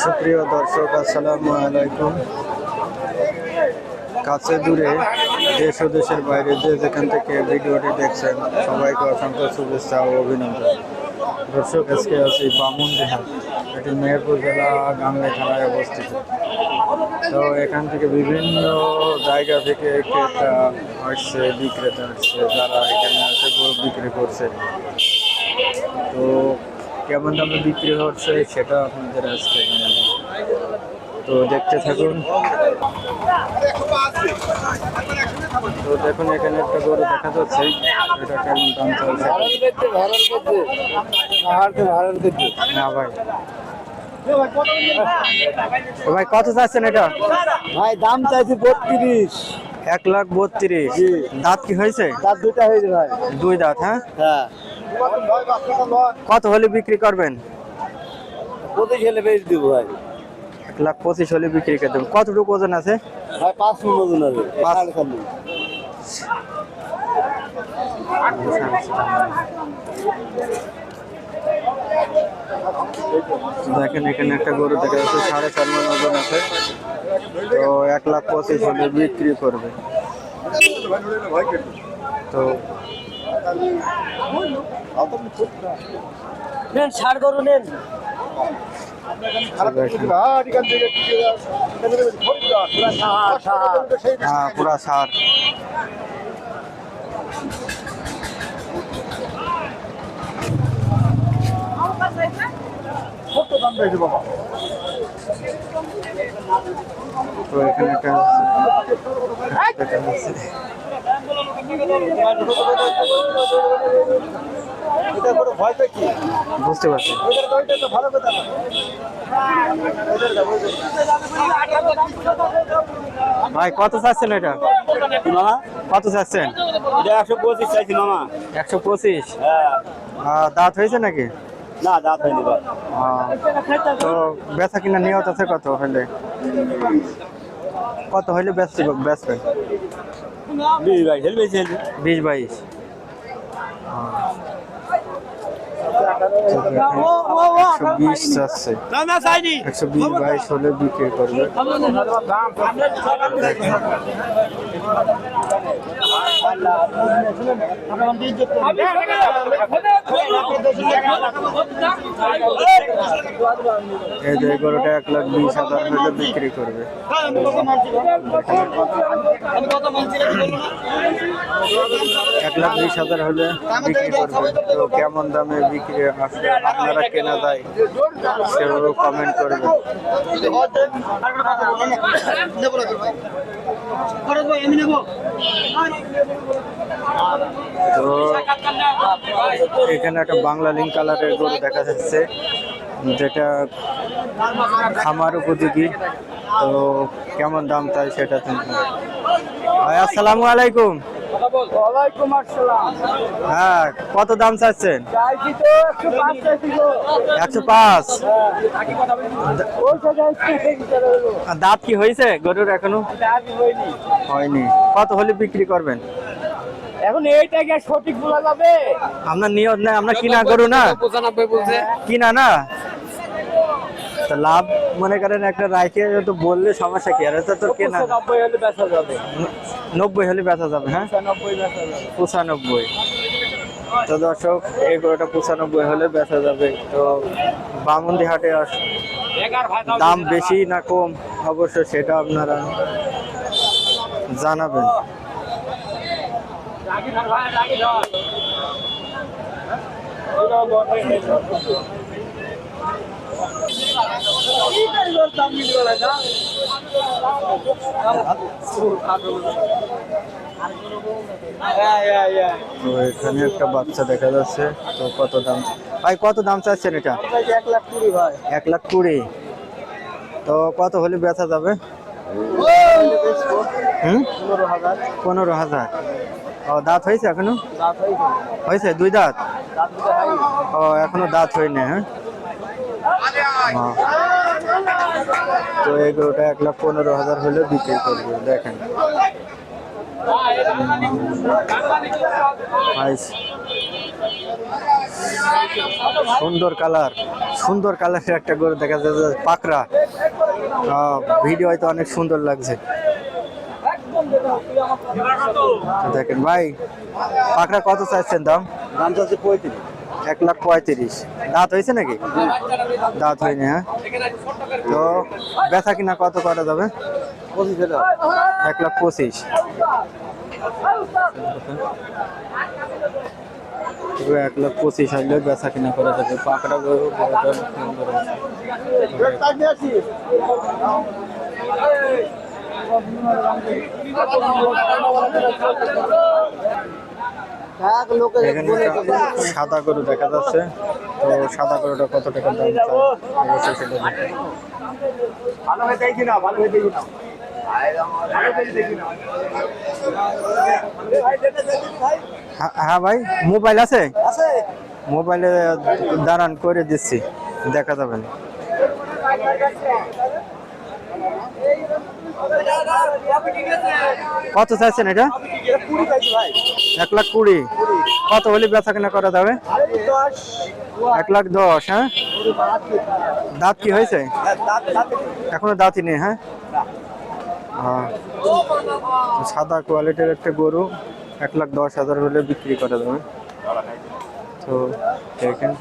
সুপ্রিয় দর্শক, আসসালামু আলাইকুম। কাছে দূরে, দেশ ও দেশের বাইরে যে যেখান থেকে ভিডিওটি দেখছেন, সবাইকে অসংখ্য শুভেচ্ছা ও অভিনন্দন। দর্শক, আজকে আছি বামুনদিহাট, এটি মেহেরপুর জেলা গাংনী থানায় অবস্থিত। তো এখান থেকে বিভিন্ন জায়গা থেকে ক্রেতা আসছে, বিক্রেতা আসছে, যারা এখানে এসে গরু বিক্রি করছে। তো কেমন দামে বিক্রি হচ্ছে সেটা আপনাদের আজকে জানাবো, তো দেখতে থাকুন। তো দেখুন, এখানে একটা গরু দেখা যাচ্ছে, এটা কেমন দাম চলছে। না ভাই, ভাই কত চাচ্ছেন এটা? ভাই দাম চাইছি 32। 1,32,000। দাঁত কি হয়েছে? দাঁত দুইটা হয়েছে ভাই। দুই দাঁত, হ্যাঁ। হ্যাঁ, কত হলে বিক্রি করবেন? 25 হলে বেচ দিব ভাই। 1,25,000 হলে বিক্রি করে দেবেন। কতটুকু ওজন আছে? ভাই 5 মণ ওজন আছে। 5.5 দেখেন, এখানে একটা গরু দেখা যাচ্ছে, 4.5 মণ ওজন আছে। তো 1,25,000 হলে বিক্রি করবে। তো নেন, ছাড় গরু নেন। হ্যাঁ, পুরা সার। তো এখানে একটা বুঝতে পারছি। ভাই কত চাচ্ছেন এটা? কত চাচ্ছেন? 125 চাইছি মামা। 125। হ্যাঁ, দাঁত হয়েছে নাকি? না দাঁত হয়নি ভাই। তো বেচা কিনা নিয়ত আছে কত হলে? কত হলে বেচবেন? 20 ভাই, হেলবে হেলবে। 20-22। 120 চাচ্ছে। না না চাইনি। 120-22 হলে বিক্রি করবে। এই যে গরুটা 1,20,000 হলে বিক্রি করবে। 1,20,000 হলে বিক্রি করবে। তো কেমন দামে বিক্রি আসলে আপনারা কেনা যায় সেভাবে কমেন্ট করবেন। তো এখানে একটা বাংলা লিঙ্ক কালারের গরু দেখা যাচ্ছে, যেটা খামার উপযোগী। তো কেমন দাম চাই সেটা শুনবেন। ভাই আসসালামু আলাইকুম। ওয়ালাইকুম আসসালাম। হ্যাঁ, কত দাম চাচ্ছেন? চাইছি তো 105 চাইছি গো। 105। হ্যাঁ, দাঁত কি হয়েছে গরুর? এখনো দাঁত হয়নি। হয়নি। কত হলে বিক্রি করবেন? এখন এইটাকে সঠিক বলা যাবে? আপনার নিয়ত নেই, আমরা কিনা গরু না, 95 বলছে। কিনা না, তো লাভ মনে করেন একটা রাইখে তো বললে সমস্যা কি? আর এটা তো কেনা। 90 হলে বেচা যাবে। 90 হলে বেচা যাবে। হ্যাঁ, 95 বেচা যাবে। 95। তো দর্শক, এই গরুটা 95 হলে বেচা যাবে। তো বামুনদিহাটে দাম বেশি না কম অবশ্য সেটা আপনারা জানাবেন। তো এখানে একটা বাচ্চা দেখা যাচ্ছে। তো কত দাম ভাই? কত দাম চাচ্ছেন এটা? 1,20,000 ভাই। 1,20,000। তো কত হলে বেচা যাবে? 15,000। ও, দাঁত হয়েছে এখনো? হয়েছে দুই দাঁত। ও, এখনো দাঁত হয়নি। হ্যাঁ, তো এই গরুটা 1,15,000 হলে বিক্রি করবে। দেখেন, সুন্দর কালার, সুন্দর কালারের একটা গরু দেখা যাচ্ছে, পাকড়া। ভিডিও হয়তো অনেক সুন্দর লাগছে। দেখেন ভাই, পাকড়া কত চাইছেন দাম? দাম চাচ্ছে 35। 1,35,000। দাঁত হয়েছে নাকি? দাঁত হয়নি, হ্যাঁ। তো বেচা কিনা কত করা যাবে? 25,000। 1,25,000। 1,25,000 হইলে বেচা কিনা করা যাবে। পাকড়া গরু গরুটা অনেক সুন্দর আছে। এখানে একটা সাদা গরু দেখা যাচ্ছে। তো সাদা গরুটা কত টাকা দাম চাই অবশ্যই সেটা দেখি। ভালো হয়ে দেখি না, ভালো হয়ে দেখি না। হ্যাঁ ভাই, মোবাইল আছে? আছে। মোবাইলে দাঁড়ান করে দিচ্ছি, দেখা যাবে না। কত চাইছেন এটা? 20 চাইছি ভাই। 1,20,000। কত হলে বেচা কিনা করা যাবে? 1,10,000। হ্যাঁ, দাঁত কি হয়েছে? এখনো দাঁতই নেই, হ্যাঁ। হ্যাঁ, সাদা কোয়ালিটির একটা গরু 1,10,000 হলে বিক্রি করা যাবে। তো দেখেন,